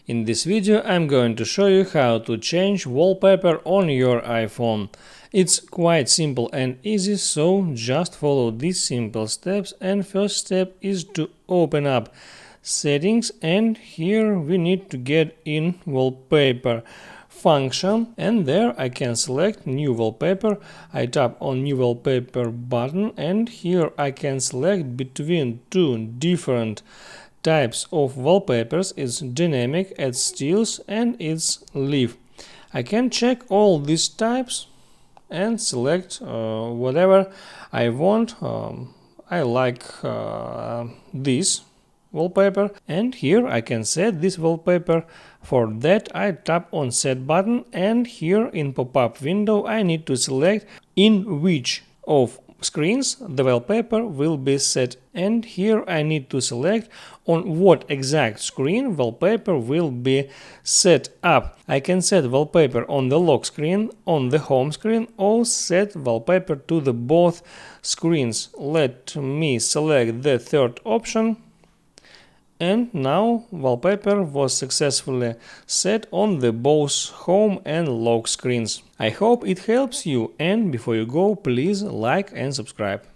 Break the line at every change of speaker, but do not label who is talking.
In this video I'm going to show you how to change wallpaper on your iPhone. It's quite simple and easy, so just follow these simple steps. And first step is to open up settings, and here we need to get in wallpaper function, and there I can select new wallpaper. I tap on new wallpaper button, and here I can select between two different types of wallpapers. It's dynamic, it's stills, and it's leaf. I can check all these types and select whatever I want. I like this wallpaper, and here I can set this wallpaper. For that I tap on set button, and here in pop-up window I need to select in which of screens the wallpaper will be set, and here I need to select on what exact screen wallpaper will be set up. I can set wallpaper on the lock screen, on the home screen, or set wallpaper to the both screens. Let me select the third option. And now wallpaper was successfully set on the both home and lock screens. I hope it helps you, and before you go, please like and subscribe.